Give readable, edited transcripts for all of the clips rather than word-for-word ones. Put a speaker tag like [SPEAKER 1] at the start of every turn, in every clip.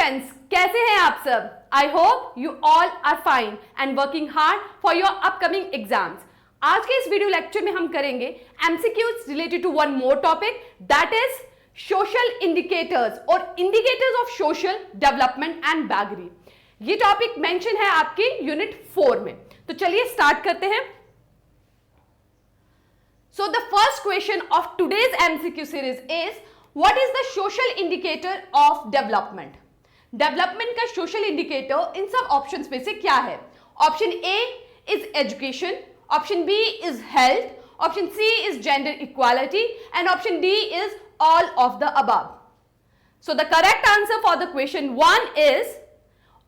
[SPEAKER 1] Friends, कैसे हैं आप सब? I hope you all are fine and working hard for your upcoming exams. आज के इस वीडियो लेक्चर में हम करेंगे MCQs related to one more topic, that is social indicators और indicators of social development and beggary. ये topic mention है आपकी यूनिट 4 में। तो चलिए स्टार्ट करते हैं। So the first question of today's MCQ series is, what is the social indicator of development? Development का social indicator इन सब options में से क्या है? Option A is education, Option B is health, Option C is gender equality and Option D is all of the above. So the correct answer for the question 1 is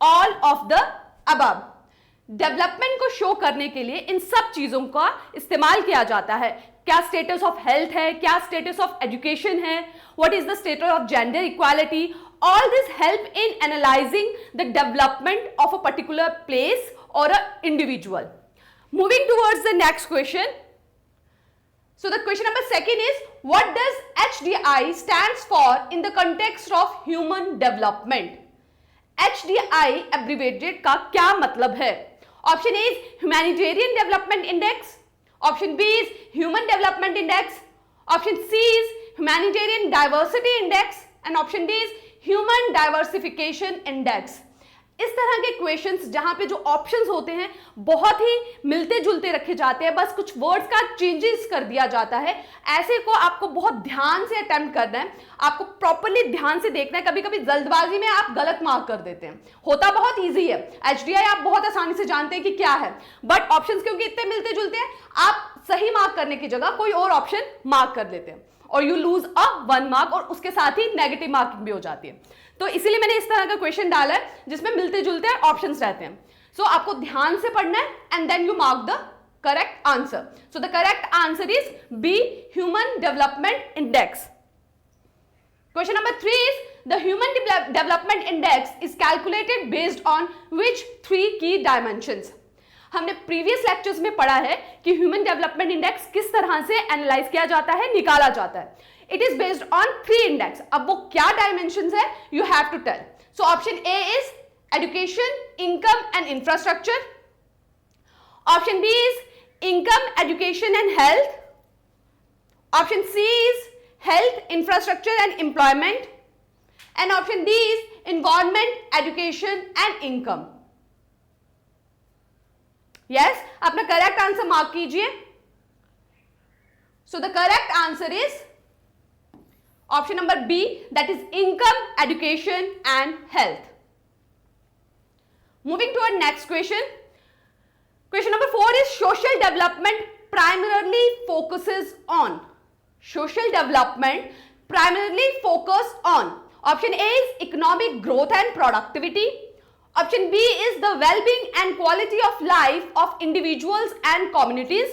[SPEAKER 1] all of the above. Development को show करने के लिए इन सब चीजों का इस्तेमाल किया जाता है। क्या स्टेटस ऑफ हेल्थ है, क्या स्टेटस ऑफ एजुकेशन है, what is the status of gender equality, all this help in analysing the development of a particular place और a individual. Moving towards the next question. So the question number 2 is, what does HDI stands for in the context of human development? HDI abbreviated का क्या मतलब है? Option A is Humanitarian Development Index, Option B is Human Development Index, Option C is Humanitarian Diversity Index and Option D is Human Diversification Index. इस तरह के questions जहां पे जो ऑप्शंस होते हैं बहुत ही मिलते जुलते रखे जाते हैं, बस कुछ वर्ड्स का चेंजेस कर दिया जाता है, ऐसे को आपको बहुत ध्यान से अटेम्प्ट करना है, आपको प्रॉपर्ली ध्यान से देखना है। कभी कभी जल्दबाजी में आप गलत मार्क कर देते हैं, होता बहुत इजी है। एचडीआई आप बहुत आसानी से जानते हैं कि क्या है, बट ऑप्शंस क्योंकि इतने मिलते जुलते हैं, आप सही मार्क करने की जगह कोई और ऑप्शन मार्क कर लेते हैं और यू लूज अ 1 मार्क और उसके साथ ही नेगेटिव मार्किंग भी हो जाती है। तो इसीलिए मैंने इस तरह का क्वेश्चन डाला है जिसमें मिलते जुलते ऑप्शंस रहते हैं। सो आपको ध्यान से पढ़ना है and then you mark the correct answer. So the correct answer is B, human development index. Question number 3 is, the human development index is calculated based on which 3 की डायमेंशंस। हमने प्रीवियस लेक्चर्स में पढ़ा है कि human development index किस तरह से analyse किया जाता है, निकाला जाता है। It is based on 3 index. अब वो क्या डायमेंशंस है, you have to tell. So option A is education, income and infrastructure, option B is income, education and health, option C is health, infrastructure and employment and option D is environment, education and income. Yes, अपना correct answer mark कीजिए। So the correct answer is option number B, that is income, education and health. Moving to our next question. Question number 4 is, social development primarily focuses on. Social development primarily focus on. Option A is economic growth and productivity, Option B is the well-being and quality of life of individuals and communities.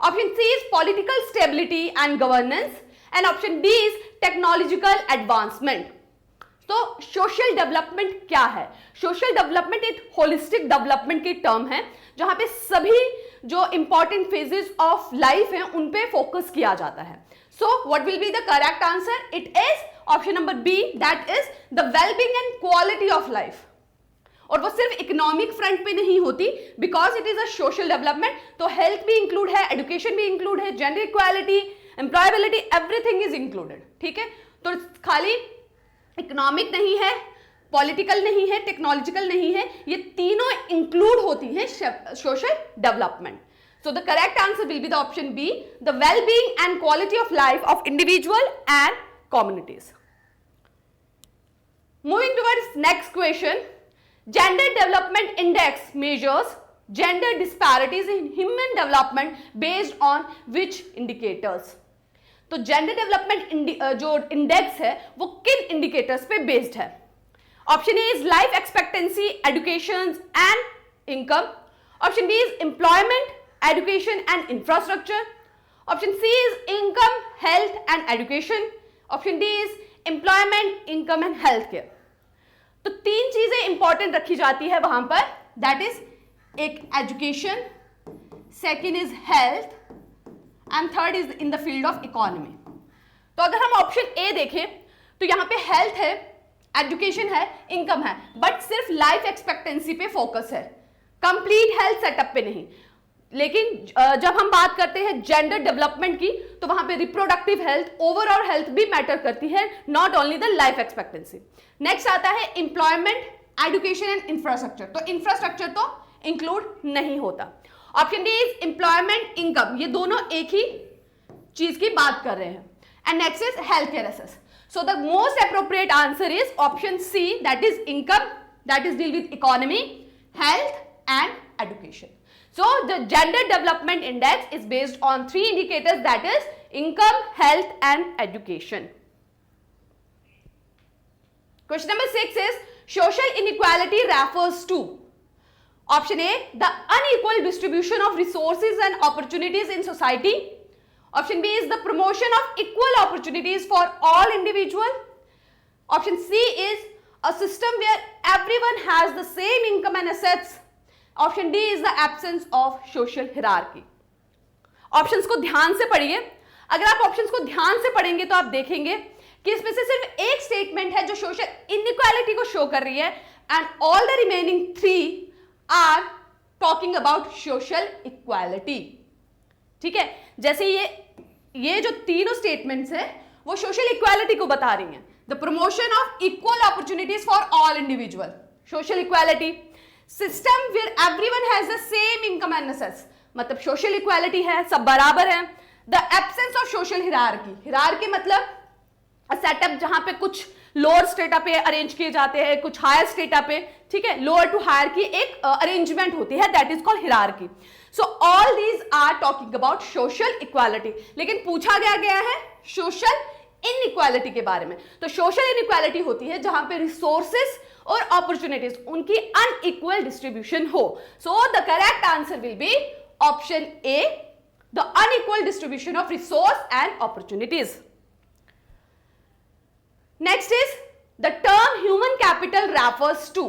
[SPEAKER 1] Option C is political stability and governance. And Option D is technological advancement. तो social development क्या है? Social development एक holistic development की term है जहां पे सभी जो इंपॉर्टेंट फेजेस ऑफ लाइफ हैं उन पे फोकस किया जाता है। So what will be the correct answer? It is option number B, that is the wellbeing and quality of life. और वो सिर्फ इकोनॉमिक फ्रंट पे नहीं होती, because it is a social development, तो हेल्थ भी इंक्लूड है, एजुकेशन भी इंक्लूड है, gender equality, employability, everything is included. ठीक है, तो खाली इकोनॉमिक नहीं है, पॉलिटिकल नहीं है, टेक्नोलॉजिकल नहीं है, ये तीनों इंक्लूड होती है social development. So the correct answer will be the option B, the wellbeing and quality of life of individual and communities. Moving towards next question. Gender Development Index measures gender disparities in human development based on which indicators? तो gender development जो index है वो किन indicators पे based है? Option A is life expectancy, education and income, option B is employment, education and infrastructure, option C is income, health and education, option D is employment, income and health care. तो 3 चीजें important रखी जाती है वहां पर, that is एक education, second is health and third is in the field of economy. तो अगर हम ऑप्शन ए देखें तो यहां पे हेल्थ है, एजुकेशन है, इनकम है, बट सिर्फ लाइफ एक्सपेक्टेंसी पे फोकस है, कंप्लीट हेल्थ सेटअप पे नहीं। लेकिन जब हम बात करते हैं जेंडर डेवलपमेंट की, तो वहां पे रिप्रोडक्टिव हेल्थ, ओवरऑल हेल्थ भी मैटर करती है, not only the life expectancy. Next आता है एम्प्लॉयमेंट, एजुकेशन एंड इंफ्रास्ट्रक्चर। तो इंफ्रास्ट्रक्चर तो इंक्लूड नहीं होता। Option D is employment, income, ये दोनों एक ही चीज की बात कर रहे हैं। And next is health care access. So the most appropriate answer is option C, that is income, that is deal with economy, health and education. So the gender development index is based on 3 indicators, that is income, health and education. Question number 6 is social inequality refers to option A, the unequal distribution of resources and opportunities in society. Option B is the promotion of equal opportunities for all individuals. Option C is a system where everyone has the same income and assets. Option D is the absence of social hierarchy. Options को ध्यान से पढ़िए। अगर आप options को ध्यान से पढ़ेंगे तो आप देखेंगे कि इसमें से सिर्फ एक स्टेटमेंट है जो सोशल इनइक्वालिटी को शो कर रही है, and all the remaining 3 are talking about social equality. ठीक है, जैसे ये जो तीनों स्टेटमेंट्स हैं वो सोशल इक्वालिटी को बता रही हैं। The promotion of equal opportunities for all individual, social equality, system where everyone has the same income and assets, मतलब सोशल इक्वालिटी है, सब बराबर है। The absence of social hierarchy, hierarchy मतलब सेटअप जहां पे कुछ लोअर स्टेटा पे अरेंज किए जाते हैं, कुछ हायर स्टेटा पे, ठीक है, लोअर टू हायर की एक अरेंजमेंट होती है, that is called hierarchy. So all these are talking about social equality, लेकिन पूछा गया है सोशल इनइक्वालिटी के बारे में। तो सोशल इनइक्वालिटी होती है जहां पे रिसोर्सेस और अपॉर्चुनिटीज उनकी अनइक्वल डिस्ट्रीब्यूशन हो। सो the correct answer will be option A, the unequal distribution of resource and opportunities. Next is the term human capital refers to.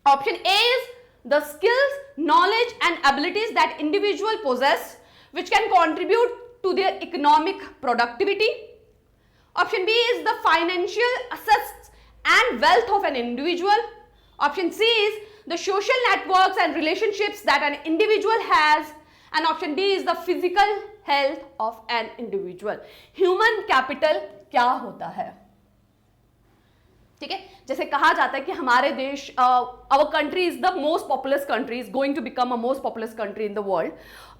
[SPEAKER 1] Option A is the skills, knowledge and abilities that individual possess which can contribute to their economic productivity. Option B is the financial assets and wealth of an individual. Option C is the social networks and relationships that an individual has. And option D is the physical health of an individual. Human capital क्या होता है? ठीक है, जैसे कहा जाता है कि हमारे देश, our country is the most populous country, is going to become a most populous country in the world.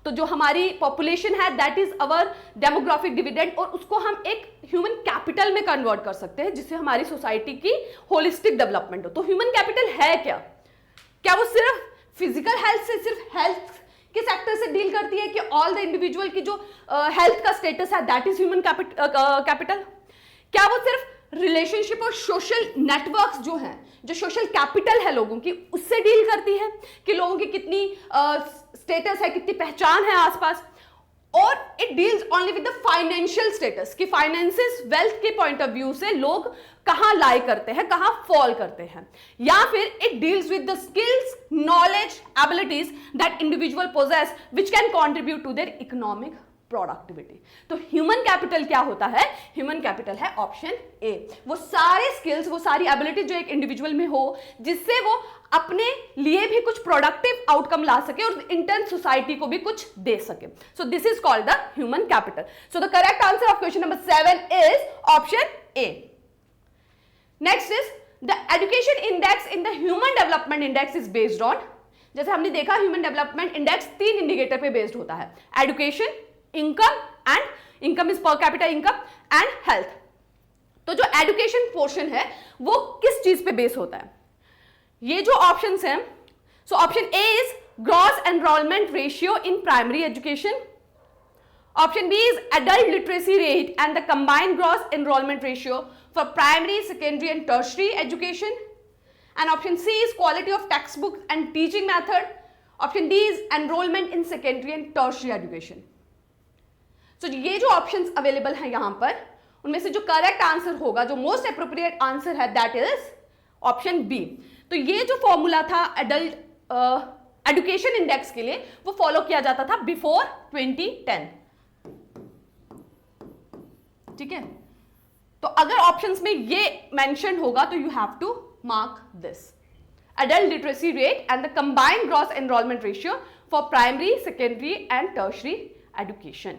[SPEAKER 1] तो जो हमारी पॉपुलेशन है that is our demographic dividend, और उसको हम एक ह्यूमन कैपिटल में कन्वर्ट कर सकते हैं जिससे हमारी सोसाइटी की होलिस्टिक डेवलपमेंट हो। तो ह्यूमन कैपिटल है क्या? क्या वो सिर्फ फिजिकल हेल्थ से, सिर्फ हेल्थ के सेक्टर से डील करती है कि ऑल द इंडिविजुअल की जो हेल्थ का स्टेटस है दैट इज ह्यूमन कैपिटल? क्या वो सिर्फ रिलेशनशिप और सोशल नेटवर्क्स जो हैं, जो सोशल कैपिटल है लोगों की, उससे डील करती है कि लोगों की कितनी स्टेटस है, कितनी पहचान है आसपास? और it deals only with the financial status, कि फाइनेंसेस, वेल्थ के पॉइंट ऑफ व्यू से लोग कहां लाई करते हैं, कहां फॉल करते हैं? या फिर it deals with the skills, knowledge, abilities that individual possesses which can contribute to their economic productivity. तो ह्यूमन कैपिटल क्या होता है? ह्यूमन कैपिटल है ऑप्शन ए, वो सारे स्किल्स, वो सारी एबिलिटी जो एक इंडिविजुअल में हो जिससे वो अपने लिए भी कुछ प्रोडक्टिव आउटकम ला सके और इंटर्न सोसाइटी को भी कुछ दे सके। So this is called the human capital. So the correct answer of question number 7 is option A. Next is the education index in the human development index is based on, जैसे हमने देखा human development index 3 indicator पे based होता है, education, income and income is per capita income and health. तो जो education portion है वो किस चीज पे बेस होता है? ये जो ऑप्शंस हैं, so option A is gross enrolment ratio in primary education, option B is adult literacy rate and the combined gross enrolment ratio for primary, secondary and tertiary education, and option C is quality of text book and teaching method, option D is enrolment in secondary and tertiary education. तो ये जो options available हैं यहां पर, उनमें से जो correct answer होगा, जो मोस्ट अप्रोप्रिएट आंसर है, दैट इज ऑप्शन बी। तो ये जो फॉर्मूला था एडल्ट एजुकेशन इंडेक्स के लिए, वो फॉलो किया जाता था बिफोर 2010। ठीक है, तो अगर ऑप्शंस में ये मेंशन होगा तो you have to mark this, adult literacy rate and the combined gross enrollment ratio for primary, secondary and tertiary education.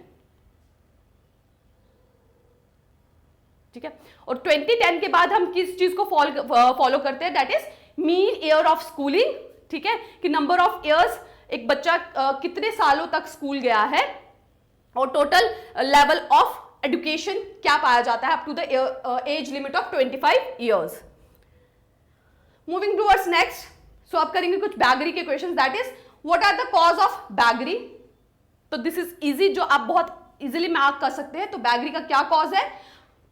[SPEAKER 1] ठीक है, और 2010 के बाद हम किस चीज को फॉलो करते हैं, that is mean year of schooling. ठीक है, कि नंबर ऑफ ईयर्स एक बच्चा कितने सालों तक स्कूल गया है और टोटल लेवल ऑफ एजुकेशन क्या पाया जाता है up to the age limit of 25 years. Moving towards next, so आप करेंगे कुछ बैगरी के questions, that is what are the cause of beggary. तो दिस इज इजी, जो आप बहुत इजीली मार्क कर सकते हैं. तो बैगरी का क्या कॉज है,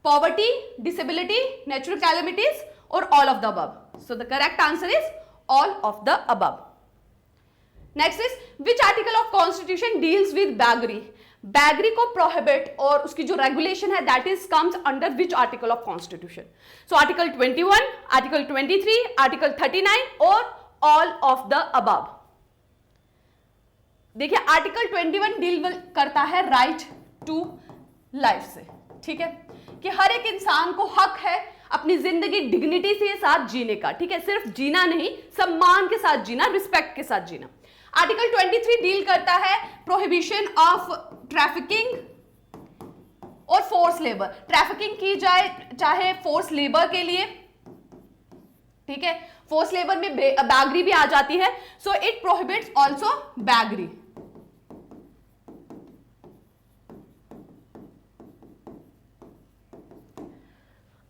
[SPEAKER 1] पॉवर्टी, डिसेबिलिटी, नेचुरल कैलेमिटीज और all of the above. So the correct answer is all of the above. Next is which article of constitution deals with बैगरी. बैगरी को प्रोहिबिट और उसकी जो रेगुलेशन है that is comes under which article of constitution. So article 21, article 23, article 39 और all of the above. देखिए article 21 deal करता है राइट टू लाइफ से. ठीक है, कि हर एक इंसान को हक है अपनी जिंदगी डिग्निटी से साथ जीने का. ठीक है, सिर्फ जीना नहीं, सम्मान के साथ जीना, रिस्पेक्ट के साथ जीना. आर्टिकल 23 डील करता है प्रोहिबिशन ऑफ ट्रैफिकिंग और फोर्स लेबर. ट्रैफिकिंग की जाए चाहे फोर्स लेबर के लिए. ठीक है, फोर्स लेबर में बैगरी भी आ जाती है. सो इट प्रोहिबिट्स ऑल्सो बैगरी.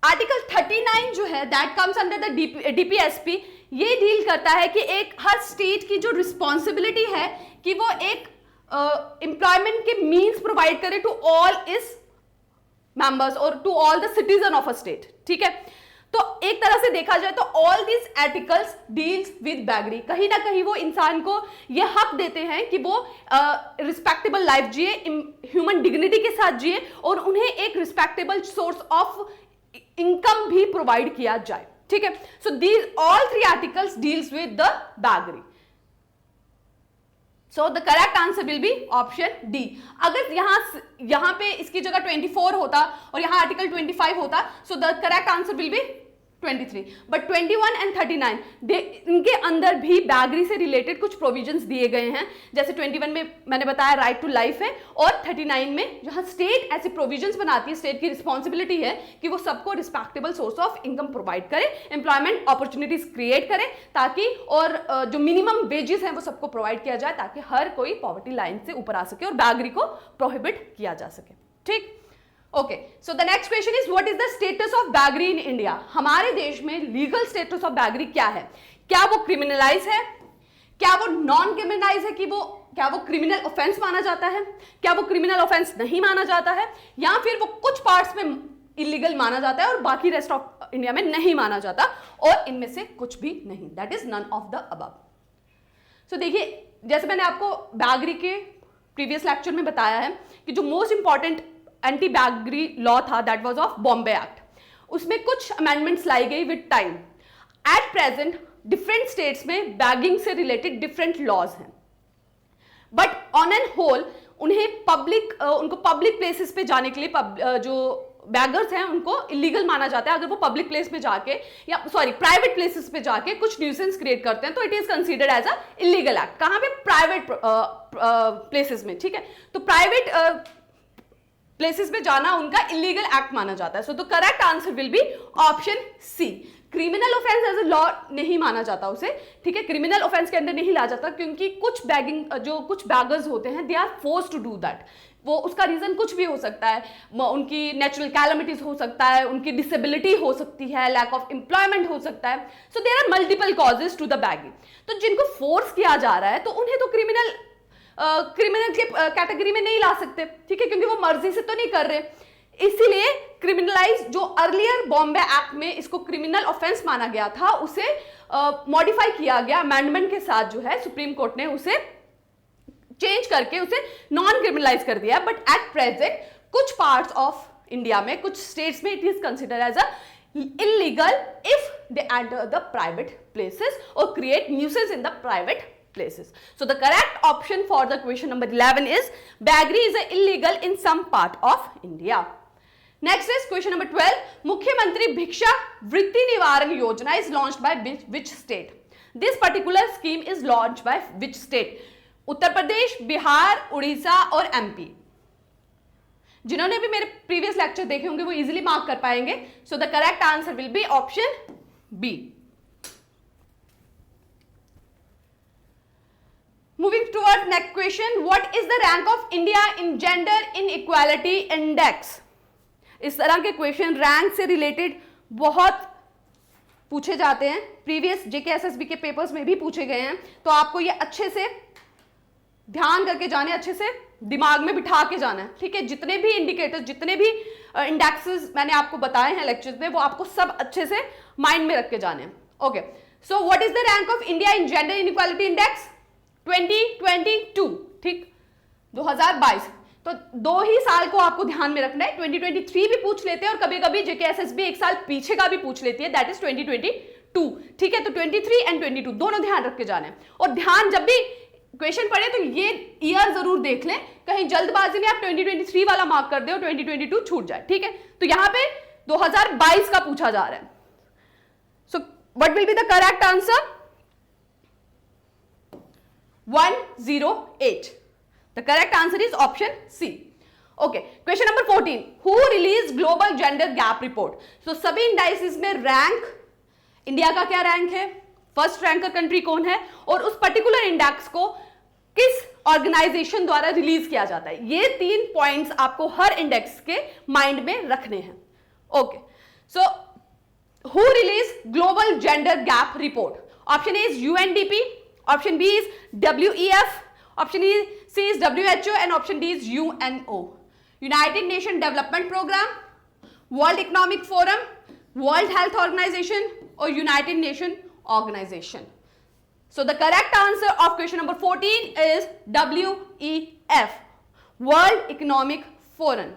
[SPEAKER 1] आर्टिकल 39 जो है that comes under the DPSP. ये डील करता है कि एक हर स्टेट की जो रिस्पॉन्सिबिलिटी है कि वो एक एम्प्लॉयमेंट के मींस प्रोवाइड करे टू ऑल इज मेंबर्स और to all the citizen of a state. ठीक है, तो एक तरह से देखा जाए तो all these articles deals with beggary. कहीं ना कहीं वो इंसान को ये हक देते हैं कि वो रिस्पेक्टेबल लाइफ जिए, ह्यूमन डिग्निटी के साथ जिए और उन्हें एक रिस्पेक्टेबल सोर्स ऑफ इनकम भी प्रोवाइड किया जाए. ठीक है, so these all 3 articles deals with the beggary. So the correct answer will be option D. अगर यहां पे इसकी जगह 24 होता और यहां आर्टिकल 25 होता, सो the correct answer will B 23. But 21 and 39 इनके अंदर भी बैगरी से रिलेटेड कुछ प्रोविजंस दिए गए हैं. जैसे 21 में मैंने बताया राइट टू लाइफ है और 39 में जहां स्टेट ऐसे प्रोविजंस बनाती है, स्टेट की रिस्पॉन्सिबिलिटी है कि वो सबको respectable source of income provide करे, एम्प्लॉयमेंट अपॉर्चुनिटीज क्रिएट करे ताकि, और जो मिनिमम वेजेस हैं वो सबको प्रोवाइड किया जाए ताकि हर कोई पॉवर्टी लाइन से ऊपर आ सके और बैगरी को प्रोहिबिट किया जा सके. ठीक, okay, so the next question is what is the status of बैगरी इन इंडिया. हमारे देश में लीगल स्टेटस ऑफ बैगरी क्या है. क्या वो क्रिमिनलाइज है, क्या वो नॉन क्रिमिनलाइज है, कि क्या वो क्रिमिनल ऑफेंस माना जाता है, क्या वो क्रिमिनल ऑफेंस नहीं माना जाता है, या फिर वो कुछ पार्ट्स में इलीगल माना जाता है और बाकी रेस्ट ऑफ इंडिया में नहीं माना जाता, और इनमें से कुछ भी नहीं, that is none of the above. So देखिए, जैसे मैंने आपको बैगरी के प्रीवियस लेक्चर में बताया है कि जो मोस्ट इंपॉर्टेंट एंटी बैगरी लॉ था that was of Bombay act. उसमें कुछ अमेंडमेंट्स लाई गई with time. At present different states में बैगिंग से रिलेटेड डिफरेंट लॉज हैं, बट ऑन एंड होल उनको पब्लिक प्लेसेस पे जाने के लिए जो बैगर्स हैं उनको इलीगल माना जाता है. अगर वो पब्लिक प्लेस में जाके या प्राइवेट प्लेसेस पे जाके कुछ न्यूसेंस क्रिएट करते हैं तो it is considered as a illegal act. कहां पे, प्राइवेट प्लेसेस में. ठीक है, तो प्राइवेट प्लेसेस में जाना उनका इलीगल एक्ट माना जाता है. So the correct answer will be option C. Criminal offence as a law नहीं माना जाता उसे. ठीक है, क्रिमिनल ऑफेंस के अंदर नहीं ला जाता क्योंकि कुछ बैगर्स होते हैं they are forced to do that. वो उसका रीजन कुछ भी हो सकता है, उनकी नेचुरल कैलेमिटीज हो सकता है, उनकी डिसेबिलिटी हो सकती है, लैक ऑफ एम्प्लॉयमेंट हो सकता है. So there are multiple causes to the begging. तो जिनको फोर्स किया जा रहा है तो उन्हें तो क्रिमिनल के कैटेगरी में नहीं ला सकते. ठीक है, क्योंकि वो मर्जी से तो नहीं कर रहे. इसीलिए क्रिमिनलाइज जो अर्लियर बॉम्बे एक्ट में इसको क्रिमिनल ऑफेंस माना गया था उसे मॉडिफाई किया गया अमेंडमेंट के साथ. जो है सुप्रीम कोर्ट ने उसे चेंज करके उसे नॉन क्रिमिनलाइज कर दिया. बट एट प्रेजेंट कुछ पार्ट्स ऑफ इंडिया में, कुछ स्टेट्स में it is considered as a illegal if they enter the private places or create nuisance in the private places. So the correct option for the question number 11 is Bagri is illegal in some part of India. Next is question number 12. मुख्यमंत्री भिक्षा वृत्ति निवारण योजना is launched by which state? This particular scheme is launched by which state? Uttar Pradesh, Bihar, Orissa और MP. जिन्होंने भी मेरे previous lecture देखे होंगे वो इजीली मार्क कर पाएंगे. So the correct answer will be option B. Moving towards next question, what is the rank of India in Gender Inequality Index? इस तरह के क्वेश्चन रैंक से रिलेटेड बहुत पूछे जाते हैं. प्रीवियस जेकेएसएसबी के पेपर्स में भी पूछे गए हैं. तो आपको ये अच्छे से ध्यान करके जाने, अच्छे से दिमाग में बिठा के जाना है. ठीक है, जितने भी इंडिकेटर्स, जितने भी इंडेक्सेस मैंने आपको बताए हैं लेक्चर्स में, वो आपको सब अच्छे से माइंड में रख के जाने हैं. Okay, so what is the rank of India in gender inequality index 2022? ठीक, 2022. तो 2 ही साल को आपको ध्यान में रखना है. 2023 भी पूछ लेते हैं और कभी कभी जेकेएसएसबी एक साल पीछे का भी पूछ लेती है, दैट इज 2022. ठीक है, तो 23 एंड 22 दोनों ध्यान रख के जाने हैं. और ध्यान, जब भी क्वेश्चन पढ़े तो ये ईयर जरूर देख लें, कहीं जल्दबाजी में आप 2023 वाला मार्क कर दे और 2022 छूट जाए. ठीक है, तो यहां पे 2022 का पूछा जा रहा है. So what will be the correct answer? 108. The correct answer is option C. Okay, question number 14. Who released global gender gap report? So सभी इंडाइसिस में रैंक, इंडिया का क्या रैंक है, फर्स्ट रैंकर कंट्री कौन है, और उस पर्टिकुलर इंडेक्स को किस ऑर्गेनाइजेशन द्वारा रिलीज किया जाता है. ये 3 पॉइंट्स आपको हर इंडेक्स के माइंड में रखने हैं. Okay, so who release global gender gap report? Option A is UNDP, option B is WEF, option C is WHO, and option D is UNO, United Nations Development Program, World Economic Forum, World Health Organization or United Nations Organization. So the correct answer of question number 14 is WEF, World Economic Forum.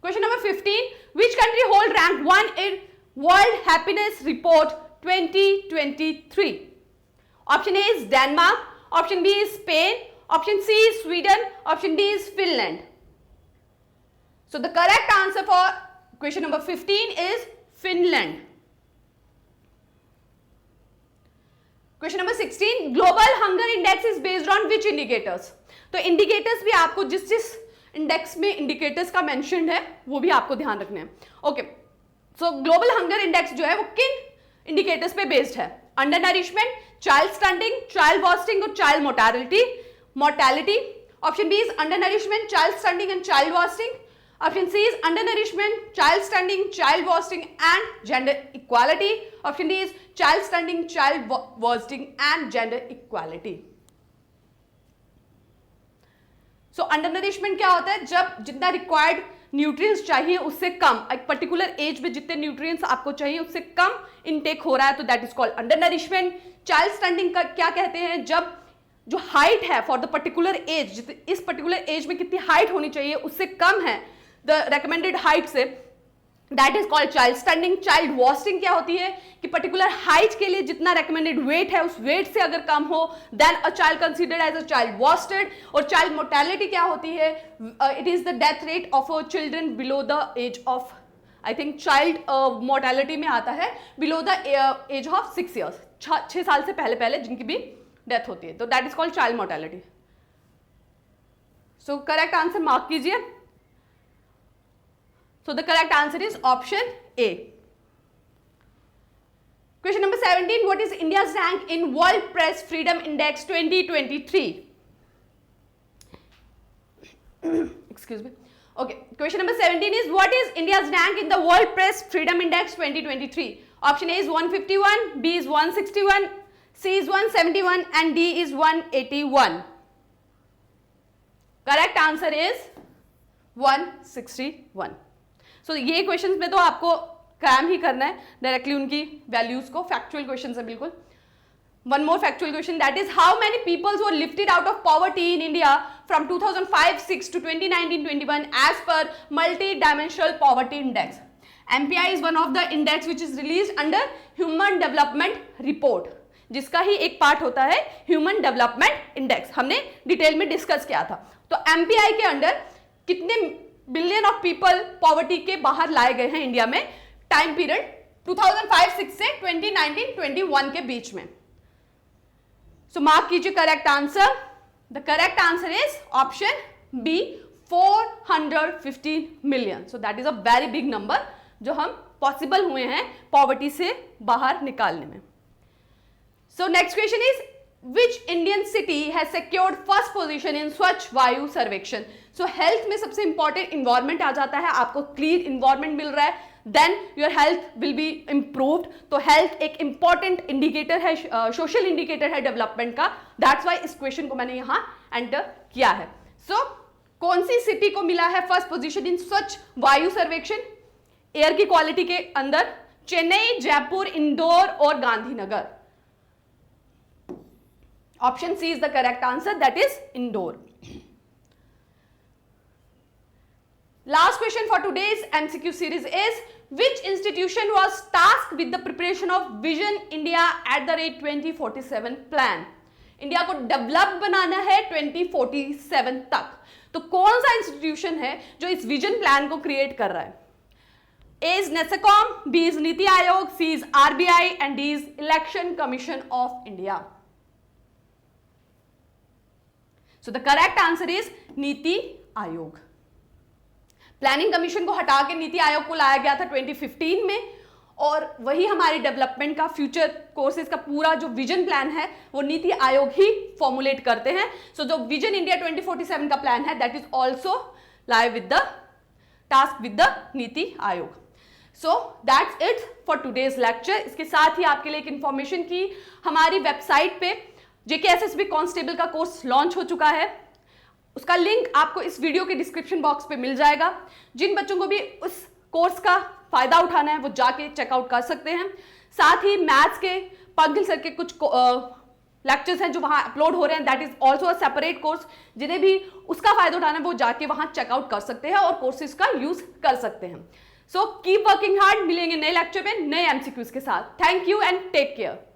[SPEAKER 1] Question number 15. Which country hold rank 1 in World Happiness Report 2023? Option A is Denmark, option B is Spain, option C is Sweden, option D is Finland. So the correct answer for question number 15 is Finland. Question number 16. Global Hunger Index is based on which indicators? तो indicators भी आपको जिस index में indicators का mention है वो भी आपको ध्यान रखना है. Okay, so global hunger index जो है वो किन इंडिकेटर्स पे बेस्ड है? Under nourishment, child stunting, child wasting और child mortality. Option B is under nourishment, child stunting and child wasting. Option C is under nourishment, child stunting, child wasting and gender equality. Option D is child stunting, child wasting and gender equality. So under nourishment क्या होता है? जब जितना required nutrients चाहिए उससे कम, एक particular age में जितने न्यूट्रिएंट्स आपको चाहिए उससे कम इनटेक हो रहा है, तो that is called under nourishment. Child stunting का क्या कहते हैं? जब जो हाइट है फॉर द पर्टिकुलर एज, इस पर्टिकुलर एज में कितनी हाइट होनी चाहिए उससे कम है द रिकमेंडेड हाइट से, that is called child stunting. Child wasting क्या होती है कि पर्टिकुलर हाइट के लिए जितना रिकमेंडेड वेट है उस वेट से अगर कम हो then a child considered as a child wasted. और चाइल्ड मोर्टेलिटी क्या होती है? It is the death rate of children below the age of, I think child mortality में आता है below the age of 6 years, 6 साल से पहले पहले जिनकी भी डेथ होती है, तो that is called child mortality. So correct answer mark कीजिए. So the correct answer is option A. Question number 17. What is India's rank in World Press Freedom Index 2023? Excuse me. Okay. Question number 17 is what is India's rank in the World Press Freedom Index 2023? Option A is 151, B is 161, C is 171 and D is 181. Correct answer is 161. सो ये questions में तो आपको cram ही करना है directly उनकी values को. Factual questions है बिल्कुल. One more factual question, that is how many peoples were lifted out of poverty in India from 2005-6 to 2019-21 as per multi dimensional poverty index. MPI is one of the index which is released under Human Development Report. जिसका ही एक part होता है human development index, हमने detail में discuss किया था। तो MPI के अंडर कितने बिलियन ऑफ पीपल पॉवर्टी के बाहर लाए गए हैं इंडिया में टाइम पीरियड 2005-6 से 2019-21 के बीच में। सो मार्क कीजिए correct answer. The correct answer is option B 415 million. So that is a very big number जो हम पॉसिबल हुए हैं पॉवर्टी से बाहर निकालने में। So next question is which Indian city has secured first position in स्वच्छ वायु सर्वेक्षण। सो हेल्थ में सबसे इंपॉर्टेंट इन्वायरमेंट आ जाता है, आपको क्लीन इन्वायरमेंट मिल रहा है, then your health will be improved. तो हेल्थ एक इंपॉर्टेंट इंडिकेटर है, सोशल इंडिकेटर है डेवलपमेंट का, दैट्स वाई इस क्वेश्चन को मैंने यहां एंटर किया है। सो कौन सी सिटी को मिला है फर्स्ट पोजीशन इन स्वच्छ वायु सर्वेक्षण एयर की क्वालिटी के अंदर? चेन्नई, जयपुर, इंदौर और Gandhinagar. Option C is the correct answer, that is Indore. Last question for today's MCQ series is which institution was tasked with the preparation of Vision India @ 2047 plan? India को develop बनाना है 2047 तक, तो कौन सा इंस्टीट्यूशन है जो इस विजन प्लान को क्रिएट कर रहा है? A is NASSCOM, B is NITI Aayog, C is RBI and D is election commission of India. So the correct answer is NITI Aayog. Planning commission को हटा के नीति आयोग को लाया गया था 2015 में, और वही हमारी डेवलपमेंट का फ्यूचर कोर्सेज का पूरा जो विजन प्लान है वो नीति आयोग ही फॉर्मुलेट करते हैं। सो जो विजन इंडिया 2047 का प्लान है that is also lie with the task with the NITI Aayog. So that's it for today's lecture. इसके साथ ही आपके लिए एक इंफॉर्मेशन की हमारी वेबसाइट पे जेकेएसएसबी कांस्टेबल का कोर्स लॉन्च हो चुका है, उसका लिंक आपको इस वीडियो के डिस्क्रिप्शन बॉक्स पे मिल जाएगा। जिन बच्चों को भी उस कोर्स का फायदा उठाना है वो जाके चेकआउट कर सकते हैं। साथ ही मैथ्स के पगल सर के कुछ लेक्चर्स हैं जो वहां अपलोड हो रहे हैं, that is also a separate course. जिन्हें भी उसका फायदा उठाना है वो जाके वहां चेकआउट कर सकते हैं और कोर्सेज का यूज कर सकते हैं। So keep working hard. मिलेंगे नए लेक्चर में नए एमसीक्यूज के साथ। Thank you and take care.